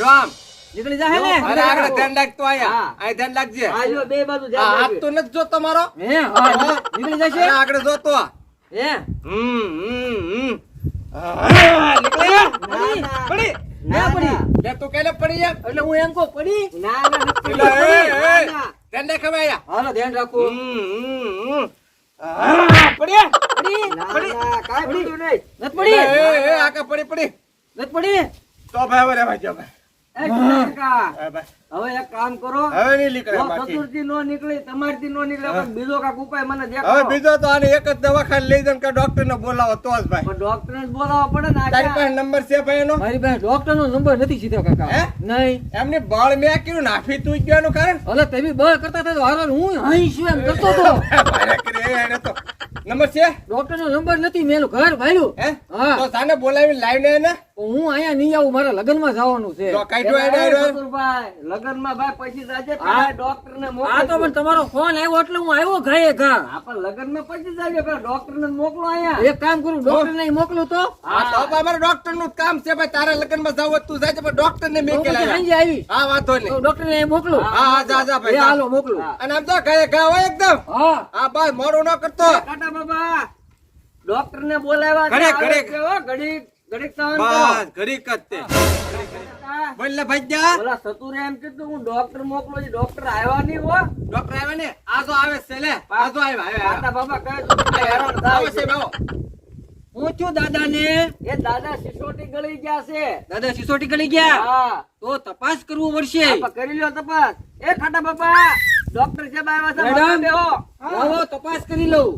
રામ નીકળી જાય ને અરે આગળ ધ્યાન રાખતો આયા આ ધ્યાન રાખજે આ જો બે બાજુ આ ધ્યાન હાથ તો નથી જોતો મારો હે હા નીકળી જશે અરે આગળ જોતો હે નીકળે પડી ના પડી લે તું કેને પડી યાર એટલે હું એમ કહું પડી ના ના નથી એટલે પડી. ધ્યાન રાખ હવે આયા હાલો ધ્યાન રાખો પડી પડી પડી. કાઈ પડ્યું નહીં નત પડી આકા પડી નત પડી તો ભાઈ હવે રહેવા જો ભાઈ એ કાકા હવે ભાઈ હવે એક કામ કરો હવે નહીં નીકળે જો બાકી સસુરથી નો નીકળી તમારથી નો નીકળે પણ બીજો કાક ઉપાય મને હવે દેખાડો બીજો તો આને એક જ દવાખાને લઈ જઈને કે ડોક્ટર ને બોલાવો તો જ ભાઈ પણ ડોક્ટર ને બોલાવવા પડે ને તારી આખા. પાસે નંબર છે ભાઈ એનો મારી પાસે ડોક્ટર નો નંબર નથી સીધો કાકા હે? નહીં એમને બળ મેં કીધું નાફી તું ગયાનું કારણ અલે તમે બળ કરતા હતા તો હારો હું અહીં છું એમ કરતો તો ભારે કરે એને તો નંબર છે ડોક્ટર નો નંબર નથી મેલું ઘર ભાડ્યું હે હા. તો સાને બોલાવી લાઈવ ને એને હું અહીંયા નહીં આવું મારા લગ્ન માં જવાનું છે તો કાઢ્યો એને લગ્ન માં ભાઈ પછી જાજે ડોક્ટર ને મોકલો તો પણ તમારો ફોન આવ્યો એટલે હું આવ્યો ઘાયે ઘા આપણ લગ્ન માં પછી જાજે પેલા ડોક્ટર ને મોકલો અહીંયા એક કામ કરું ડોક્ટર ને મોકલું તો હા તો અમારે ડોક્ટર નું કામ છે ભાઈ તારા લગ્ન માં જાવ તું જાય પણ ડોક્ટર ને મેં કે સાંજે આવી હા વાંધો નહીં ડોક્ટર ને મોકલું હા જા જા ભાઈ હાલો મોકલું અને આમ તો કઈ ગા હોય એકદમ હા હા બસ મોડું ન કરતો કાટા બાબા ડોક્ટર ને બોલાવ્યા ઘડીક, ઘડીક. ઘડીક ઘડીક સહન કરો બસ ઘડીક જ તે બોલ લે ભાઈ જા ઓલા સતુરે એમ કીધું હું ડોક્ટર મોકલો છું ડોક્ટર આવ્યા નહીં હો ડોક્ટર આવ્યા ને આ તો આવે છે લે આ તો આવ્યા કાટા બાબા કહે છે કે હેરાન થાય આવે છે છે. બાવો હું છું દાદા ને એ દાદા સિસોટી ગળી ગયા છે દાદા સિસોટી ગળી ગયા હા તો તપાસ કરવું પડશે કરી લ્યો તપાસ એ ખાટા બાપા ડોક્ટર સાહેબ આવ્યા છે મેડમ આવો તપાસ કરી લઉં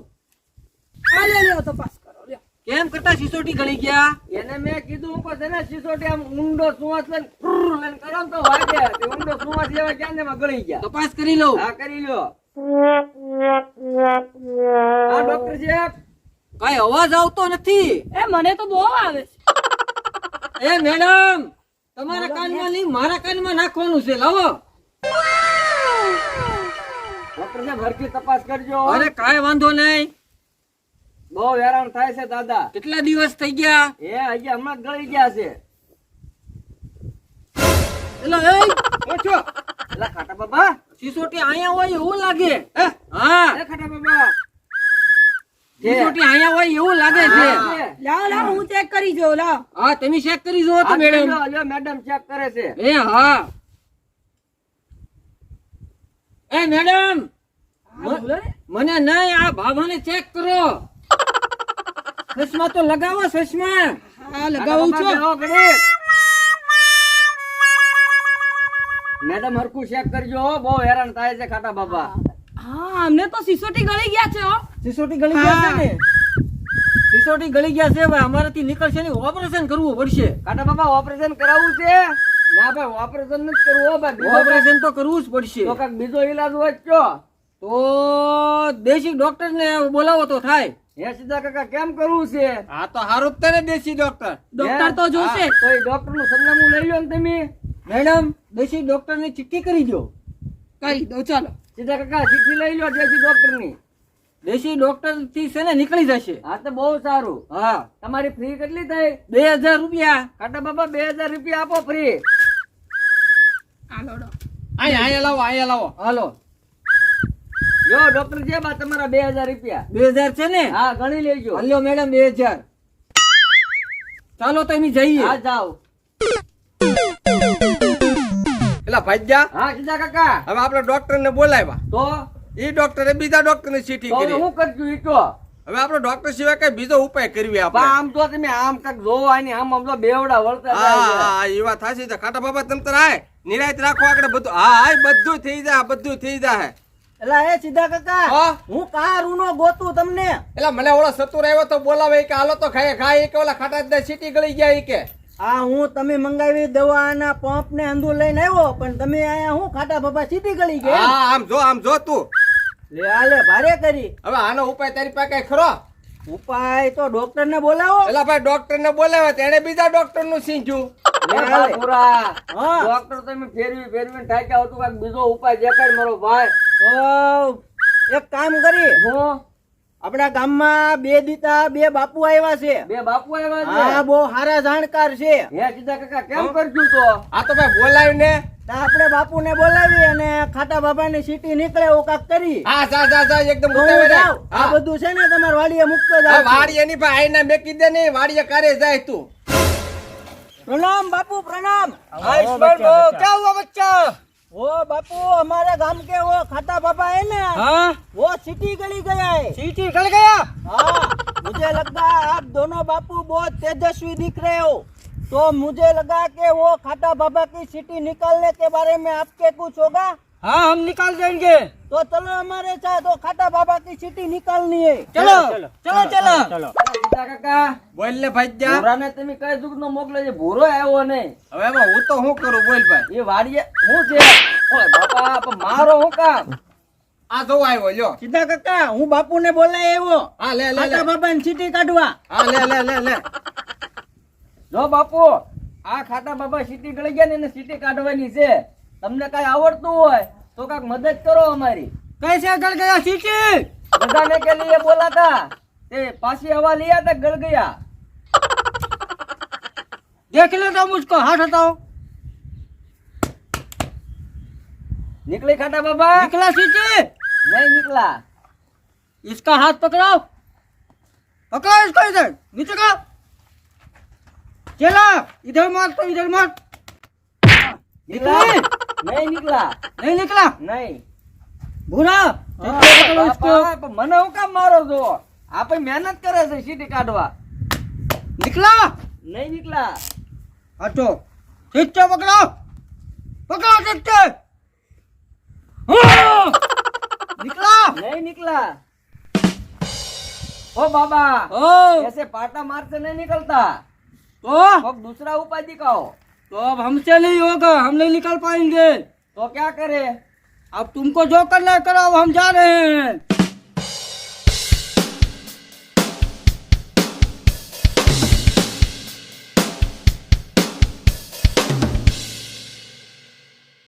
આ લે લ્યો તપાસ કરો લ્યો કેમ કરતા સિસોટી ગળી ગયા એને મેં કીધું ઉપર છે ને સિસોટી આમ ઊંડો સુવાસ લઈને ફ્રુર લઈને કરો ને તો વાગે તે ઊંડો સુવાસ લેવા ગયા ને એમાં ગળી ગયા તપાસ કરી લઉં હા કરી લ્યો આ ડોક્ટર સાહેબ કઈ અવાજ આવતો નથી એ મને તો બહુ આવે છે એ મેડમ તમારા કાનમાં નહીં મારા કાનમાં નાખવાનું છે લાવો ડોક્ટર સાહેબ હરખી તપાસ કરજો અરે કાઈ વાંધો નહીં બહુ હેરાન થાય છે દાદા કેટલા દિવસ થઈ ગયા એ હજી હમણાં ગળી ગયા છે એલા એ ઓછો એલા ખાટા બાબા સિસોટી આયા હોય એવું લાગે હા એ ખાટા બાબા સિસોટી આયા હોય એવું લાગે છે લાવ લાવ હું ચેક કરી જોઉં લાવ હા તમે ચેક કરી જુઓ તો મેડમ લ્યો મેડમ ચેક કરે છે એ હા એ મેડમ મને નહીં આ ભાભાને ચેક કરો ચશ્મા તો લગાવો ચશ્મા હા લગાવું છું મેડમ હરખું ચેક કરજો બહુ હેરાન થાય છે ખાટા બાબા હા અમને તો સિસોટી ગળી ગયા છે હો સિસોટી ગળી ગયા છે ને સિસોટી ગળી ગયા છે ભાઈ અમારાથી નીકળશે નહીં ઓપરેશન કરવું પડશે ખાટા બાબા ઓપરેશન કરાવવું છે ના ભાઈ ઓપરેશન નથી કરવું હો ભાઈ ઓપરેશન તો કરવું જ પડશે તો કાક બીજો ઈલાજ હોય તો દેશી ડોક્ટર ને બોલાવો તો થાય હે સીધા કાકા કેમ કરવું છે હા તો હારું જ ને દેશી ડોક્ટર ડોક્ટર તો જોશે તો એ ડોક્ટર નું સરનામું લઈ લો ને તમે મેડમ દેશી ડોક્ટર ની ચિઠ્ઠી કરી દો કરી દો ચાલો સીધા કાકા ચિઠ્ઠી લઈ લો દેશી ડોક્ટર ની દેશી ડોક્ટર થી છે ને નીકળી જશે હા તો બહુ સારું હા તમારી ફી કેટલી થઈ 2000 રૂપિયા કાટા બાબા 2000 રૂપિયા આપો ફ્રી હાલો અહીંયા લાવો હાલો જો ડોક્ટર છે બા તમારા 2000 રૂપિયા 2000 છે ને હા ગણી લેજો હાલ્યો મેડમ 2000 ચાલો તો અમે જઈએ હા જાઓ એલા ભાઈ જા હા સીધા કાકા હવે આપણે ડોક્ટર ને બોલાવ્યા તો એ ડોક્ટરે બીજા ડોક્ટર ની ચીઠી તો કરી હું કરજો ઈ તો હવે આપણે ડોક્ટર સિવાય કઈ બીજો ઉપાય કરવી બા આપણે આમ તો તમે આમ કાક જોવો આની આમ આમ તો બેવડા વળતા જાય છે. હા એ વાત થાશી છે ખાટા બાબા તમ તાર આય નિરાયત રાખો આગળ બધું હા બધું થઈ જાય બધું થઈ જાય એલા એ સીધા કાકા હા હું કારુનો ગોતું તમને એલા મને ઓલો સતુર આવ્યો તો બોલાવે કે હાલો તો ખાય કે ઓલા ખાટા દે સીટી ગળી ગયા કે આ હું તમે મંગાવી દવાના પંપ ને અંદુ લઈને આવ્યો પણ તમે આયા હું ખાટા બાબા સીધી ગળી ગયા હા આમ જો તું લે આલે ભારે કરી હવે આનો ઉપાય તારી પાસે કઈ ખરો ઉપાય તો ડોક્ટર ને બોલાવો એલા ભાઈ ડોક્ટર ને બોલાવે તેને બીજા ડોક્ટર નું સીંચું ડોક્ટર તમે ફેરવી ઠાક્યા હતું બીજો ઉપાય દેખાડ મારો ભાઈ તો એક કામ કરી હું આપણા ગામમાં બે દીતા બે બાપુ આવ્યા છે. બે બાપુ આવ્યા છે? હા, બહુ સારા જાણકાર છે. હે સીધા કાકા કેમ કરજો તો? આ તો ભાઈ બોલાવી ને. તો આપણે બાપુને બોલાવી અને ખાટા બાબાની સીટી નીકળે એવું કાક કરી. હા જા જા જા એકદમ તો હું ઉતાવળે. જાઉં. આ બધું છે ને તમારે વાડીએ મૂકતો હા જાવ. વાડીએ ની ભાઈ આઈના મેકી દે ને વાડીએ કરે જાય તું. प्रणाम बापू प्रणाम। क्या हुआ बच्चा? वो बापू हमारे गांव के वो खाता बाबा है ना, हाँ? वो सिटी गली गया है। सिटी गल गया? हाँ, मुझे लगता है आप दोनों बापू बहुत तेजस्वी दिख रहे हो, तो मुझे लगा कि वो खाता बाबा की सिटी निकालने के बारे में आपके कुछ होगा। हाँ, हम निकाल देंगे। तो चलो हमारे साथ, वो खाता बाबा की सिटी निकालनी है। चलो चलो चलो चलो चलो। काका બોલ લે ભાઈ જા. ભોરાને તમે કઈ દુખ નો મોકલે છે? ભોરો આવ્યો નહીં. હવે એમાં હું તો શું કરું બોલ ભાઈ. એ વાડીએ હું છે? ઓય બાપા, પણ મારો હું કામ? આ જો આવ્યો લ્યો. સીધા કાકા, હું બાપુને બોલાય આવ્યો. હા લે લે લે. ખાટા બાબાની ચીટી કાઢવા. હા લે લે લે લે. જો બાપુ, આ ખાટા બાબા ચીટી ગળી ગયા ને એને ચીટી કાઢવાની છે. તમને કઈ આવડતું હોય તો કાક મદદ કરો અમારી. कैसे गल गया चीटी? बजाने के लिए बोला था, ते पासी हवा लिया था, गल गया। देख लेता मुझको, हाथ हटाओ। निकले खाटा बाबा? निकला चीटी? नहीं निकला। इसका हाथ पकड़ाओ, पकड़ो इसको इधर, नीचे का। चला, इधर मार तो इधर मार। निकला? नहीं निकला। नहीं निकला? नहीं। ભૂરા મને હું કામ મારો છો? આપણે મહેનત કરે છે સીટી કાઢવા. નીકળા? નહીં નીકળા. હટો. ઠીક છે, પકડો પકડો. ઠીક છે. નીકળા? નહીં નીકળા. ओ बाबा, ऐसे पाटा मार से नहीं निकलता, तो अब दूसरा उपाय दिखाओ। तो अब हमसे नहीं होगा, हम नहीं निकल पाएंगे। तो क्या करे? अब तुमको जो करना है करो, हम जा रहे हैं।